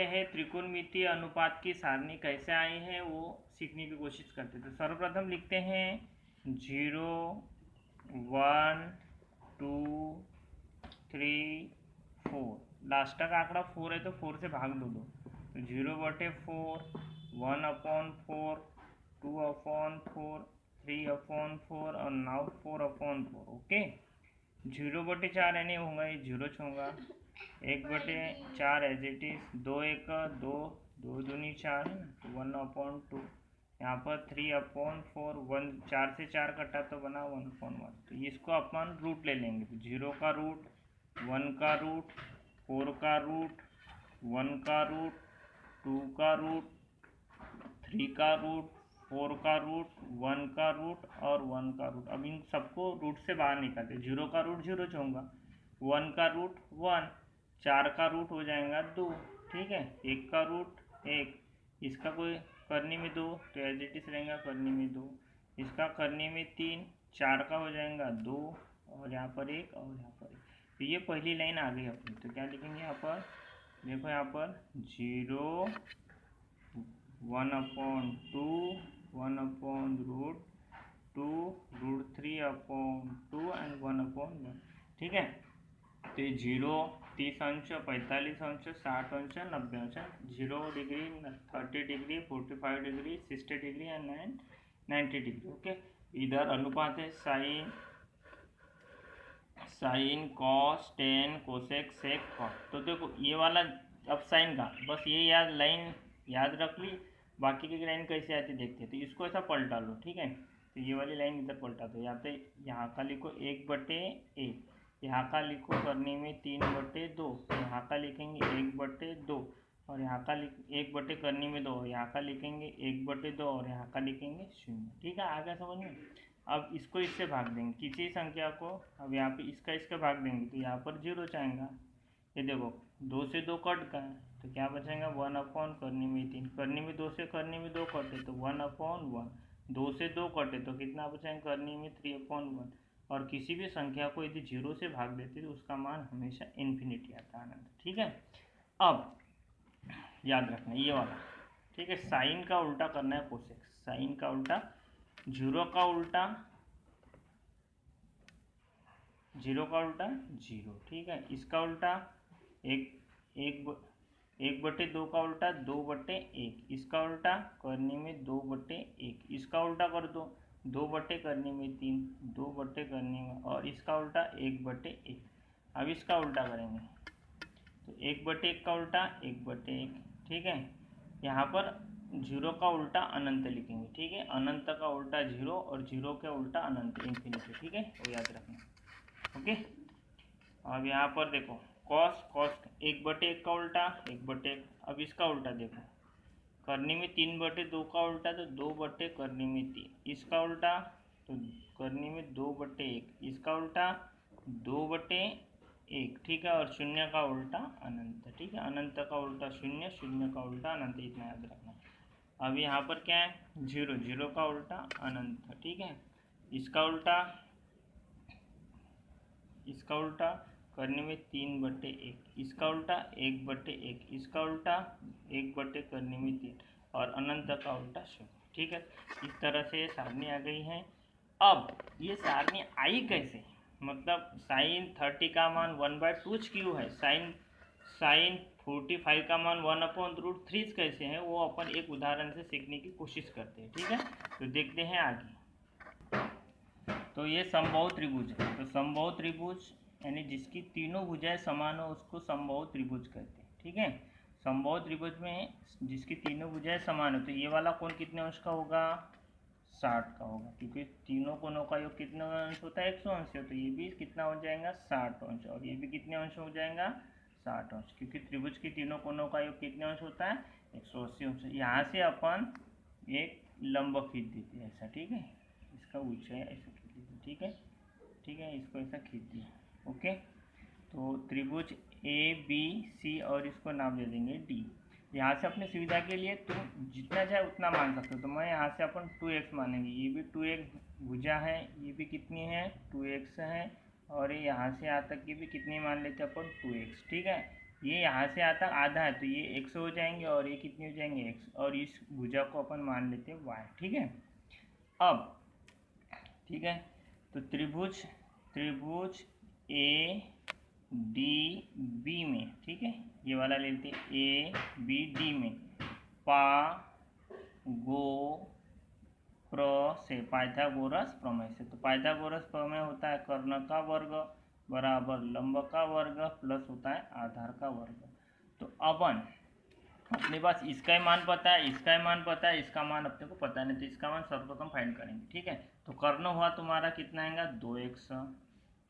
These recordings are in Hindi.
है त्रिकोणमितीय अनुपात की सारणी कैसे आई है वो सीखने की कोशिश करते हैं। तो सर्वप्रथम लिखते हैं 0 1 2 3 4। लास्ट का आंकड़ा 4 है तो 4 से भाग दो तो 0/4, 1/4, 2/4, 3/4 और नाउ 4/4। ओके, 0/4 यानी होगा ये 0 होगा, 1/4 एज इट इज, 2 1 2, 2 दूनी 4 है ना, 1/2। यहाँ पर 3/4, 1 4 से 4 कटा तो बना 1/1। तो इसको अपन रूट ले लेंगे, तो 0 का रूट, 1 का रूट, 4 का रूट, 1 का रूट, 2 का रूट, 3 का रूट, 4 का रूट, 1 का रूट और 1 का रूट। अब इन सबको रूट से बाहर निकालते, 0 का रूट 0 होगा, 1 का रूट 1, 4 का रूट हो जाएगा 2, ठीक है, 1 का रूट 1, इसका कोई करनी में 2 तो एज इट इज रहेगा करनी में 2, इसका करनी में 3, 4 का हो जाएगा 2 और यहाँ पर 1 और यहाँ पर 1। तो ये पहली लाइन आ गई अपनी। तो क्या लिखेंगे यहाँ पर, देखो यहाँ पर 0 1/2, 1/√2, √3/2 एंड 1/1। ठीक है, तो ये 0 30 अंश, 45 अंश, 60 अंश, 90 अंश, 0 degree, 30 degree, 45 degree, 60 degree and 90 degree. Okay, इधर अनुपात है sine cos tan cosec sec cos. तो देखो ये वाला अब साइन का बस ये लाइन याद रख ली, बाकी की लाइन कैसे आती देखते हैं। तो इसको ऐसा पलटा लो, ठीक है, तो ये वाली लाइन इधर पलटा दो, यहाँ पे यहाँ का लिखो 1/1, यहाँ का लिखो करने में 3/2, यहाँ का लिखेंगे 1/2 और यहाँ का 1 करने में 2, यहाँ का लिखेंगे 1/2 और यहाँ का लिखेंगे 0। ठीक है, आ गया समझ में। अब इसको इससे भाग देंगे किसी संख्या को, अब यहाँ पे इसका भाग देंगे तो यहाँ पर 0 जाएगा। ये देखो 2 से 2 कट गए तो क्या बचेगा 1/, करने में 3, करने में 2 से करने में 2 कटे तो 1/1, 2 से 2 कटे तो कितना बचेगा करने में 3/1। और किसी भी संख्या को यदि 0 से भाग देते तो उसका मान हमेशा इन्फिनिटी आता है, अनंत। ठीक है, अब याद रखना ये वाला, ठीक है, साइन का उल्टा करना है कोसेक, साइन का उल्टा, 0 का उल्टा 0 का उल्टा 0, ठीक है, इसका उल्टा 1/2 का उल्टा 2/1, इसका उल्टा करने में 2/1, इसका उल्टा कर दो 2 करने में 3, 2 करने में, और इसका उल्टा 1/1। अब इसका उल्टा करेंगे तो 1/1 का उल्टा 1/1, ठीक है, यहाँ पर 0 का उल्टा अनंत लिखेंगे, ठीक है, अनंत का उल्टा 0 और 0 के उल्टा अनंत इन्फिनिटी, ठीक है, वो याद रखना। ओके, अब यहाँ पर देखो कॉस 1/1 का उल्टा 1/1। अब इसका उल्टा देखो, करने में 3/2 का उल्टा तो 2 करने में 3, इसका उल्टा तो करने में 2/1, इसका उल्टा 2/1, ठीक है, और 0 का उल्टा अनंत, ठीक है, अनंत का उल्टा 0, 0 का उल्टा अनंत, इतना याद रखना। अब यहाँ पर क्या है 0, 0 का उल्टा अनंत, ठीक है, इसका उल्टा करने में 3/1, इसका उल्टा 1/1, इसका उल्टा 1 करने में 3 और अनंत का उल्टा 0। ठीक है, इस तरह से सारणी आ गई है। अब ये सारणी आई कैसे, मतलब साइन 30 का मान 1/2 क्यों है, साइन 45 का मान 1/√3 कैसे है, वो अपन एक उदाहरण से सीखने की कोशिश करते हैं। ठीक है, तो देखते हैं आगे। तो ये समबाहु त्रिभुज है, तो समबाहु त्रिभुज यानी जिसकी तीनों भुजाएं समान हो उसको समबाहु त्रिभुज कहते हैं। ठीक है, समबाहु त्रिभुज में जिसकी तीनों भुजाएं समान हो, तो ये वाला कोण कितने अंश का होगा 60 का होगा, क्योंकि तीनों कोणों का योग कितने अंश होता है 100 अंश है, तो ये भी कितना हो जाएगा 60 अंश, और ये भी कितने अंश हो जाएगा 60 अंश, क्योंकि त्रिभुज की तीनों कोणों का योग कितने अंश होता है 180 अंश। यहाँ से अपन एक लंब खींच देते हैं ऐसा, ठीक है, इसका ऊंचाई ऐसा खींच देते, ठीक है, ठीक है, इसको ऐसा खींच दिया। ओके, तो त्रिभुज ABC और इसको नाम दे देंगे D। यहाँ से अपनी सुविधा के लिए तुम जितना चाहे उतना मान सकते हो, तो मैं यहाँ से अपन 2x मानेंगे, ये भी 2x भुजा है, ये भी कितनी है 2x है, और ये यहाँ से यहाँ तक की भी कितनी मान लेते हैं अपन 2x। ठीक है, ये यहाँ से आता आधा है तो ये x हो जाएंगे और ये कितने हो जाएंगे x, और इस भुजा को अपन मान लेते हैं y। ठीक है, अब ठीक है, तो त्रिभुज ए डी बी में, ठीक है, ये वाला लेते हैं ए बी डी में पा गो प्र से पाइथागोरस प्रमेय से। तो पाइथागोरस प्रमेय होता है कर्ण का वर्ग बराबर लंब का वर्ग प्लस होता है आधार का वर्ग। तो अपन अपने पास इसका ही मान पता है, इसका ही मान पता है, इसका मान अपने को पता नहीं, तो इसका मान सर्वप्रथम फाइंड करेंगे। ठीक है, तो कर्ण हुआ तुम्हारा कितना आएगा 2x,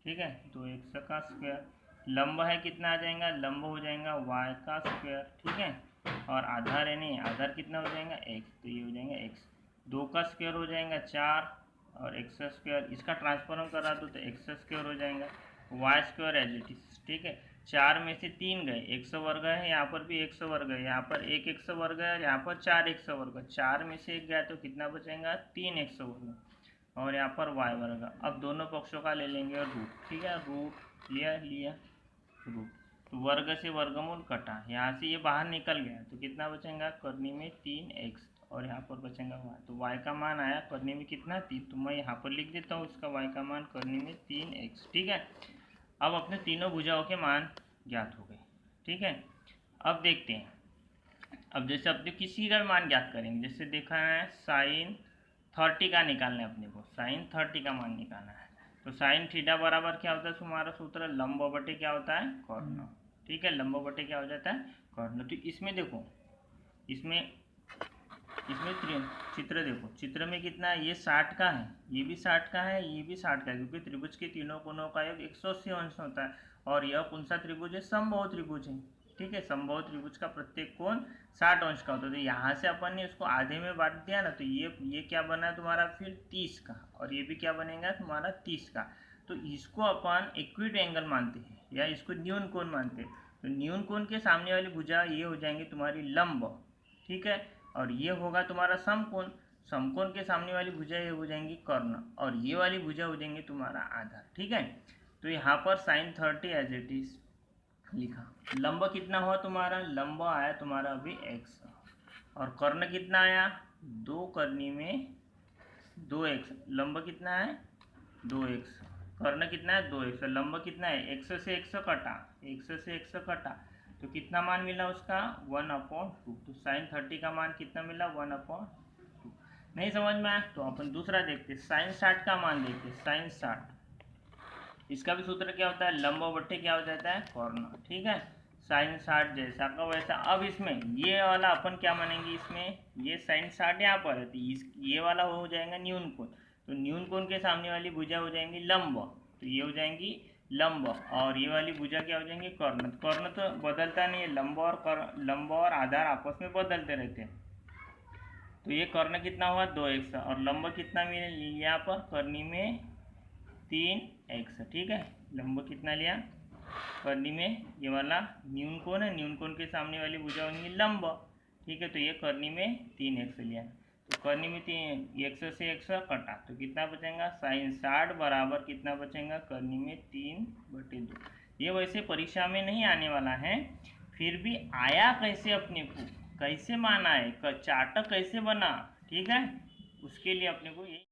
ठीक है, 2x का स्क्वायर। लंब है कितना आ जाएगा, लंब हो जाएगा y का स्क्वायर। ठीक है, और आधार है नहीं, आधार कितना हो जाएगा x, तो ये हो जाएगा x। 2 का स्क्वायर हो जाएगा 4 और x स्क्वायर, इसका ट्रांसफॉर्म करा दो तो x स्क्वायर हो जाएगा, y square as it is. ठीक है, 4 में से 3 गए, 100 वर्ग है, यहाँ पर भी 100 वर्ग है, यहाँ पर 100 वर्ग है और यहाँ पर 4 100 वर्ग। 4 में से 1 गया तो कितना बचेगा 3 100 वर्ग, और यहाँ पर y वर्ग। अब दोनों पक्षों का ले लेंगे रूट। ठीक है, रूट लिया रूट, तो वर्ग से वर्गमूल कटा, यहाँ से ये बाहर निकल गया तो कितना बचेगा कर्नी में 3x, और यहाँ पर बचेगा y। तो y का मान आया कर्नी में कितना 3, तो मैं यहाँ पर लिख देता हूँ उसका y का मान कर्नी में 3x। ठीक है, अब अपने तीनों भुजाओं के मान ज्ञात हो गए। ठीक है, अब देखते हैं, अब जैसे अपने किसी का मान ज्ञात करेंगे, जैसे देखा है sin 30 का निकालना है अपने को, sin 30 का मान निकालना है। तो sin थीटा बराबर क्या होता है तुम्हारा सूत्र, लंब बटे क्या होता है कर्ण। ठीक है, लंब बटे क्या हो जाता है कर्ण। तो इसमें देखो, इसमें चित्र देखो, चित्र में कितना है, ये 60 का है, ये भी 60 का है, ये भी 60 का है, क्योंकि त्रिभुज के तीनों कोणों का योग 180 अंश होता है। और यह कौन सा त्रिभुज है, समबाहु त्रिभुज है। ठीक है, समबाहु त्रिभुज का प्रत्येक कोण 60 अंश का होता है। तो यहाँ से अपन ने उसको आधे में बांट दिया ना, तो ये क्या बना तुम्हारा फिर 30 का, और ये भी क्या बनेगा तुम्हारा 30 का। तो इसको अपन इक्विट एंगल मानते हैं या इसको न्यून कोण मानते हैं। तो न्यून कोण के सामने वाली भुजा ये हो जाएंगी तुम्हारी लंब। ठीक है, और ये होगा तुम्हारा समकोण, समकोण के सामने वाली भुजा ये हो जाएंगी कर्ण, और ये वाली भुजा हो जाएंगी तुम्हारा आधार। ठीक है, तो यहाँ पर sin 30 एज इट इज लिखा। लंब कितना हुआ तुम्हारा, लंब आया तुम्हारा अभी x, और कर्ण कितना आया 2 करनी में 2x, लंब कितना है 2x, कर्ण कितना है 2x, लंब कितना है x से x कटा, x से x कटा, तो कितना मान मिला उसका 1/2। तो sin 30 का मान कितना मिला 1/2। नहीं समझ में आया तो अपन दूसरा देखते, sin 60 का मान देखते, sin 60, इसका भी सूत्र क्या होता है, लंब बट्टे क्या हो जाता है कर्ण। ठीक है, sin 60 जैसा का वैसा। अब इसमें ये वाला अपन क्या मानेंगे, इसमें ये sin 60 यहाँ पर है, तो ये वाला हो जाएगा न्यून कोण। तो न्यून कोण के सामने वाली भुजा हो जाएंगी लंब, तो ये हो जाएंगी लंब, और ये वाली भुजा क्या हो जाएंगे कर्ण। कर्ण तो बदलता नहीं है, लंब और आधार आपस में बदलते रहते हैं। तो ये कर्ण कितना हुआ 2x, और लंब कितना मिले यहाँ पर करनी में 3x। ठीक है, लंब कितना लिया करनी में, ये वाला न्यून कोण है, न्यून कोण के सामने वाली भुजा होंगी लंब। ठीक है, तो ये करनी में 3x लिया, तो करनी में 3x से x कटा, तो कितना बचेगा sin 60 बराबर कितना बचेगा करनी में 3/2। ये वैसे परीक्षा में नहीं आने वाला है, फिर भी आया कैसे अपने को, कैसे माना है, चार्ट कैसे बना, ठीक है, उसके लिए अपने को ये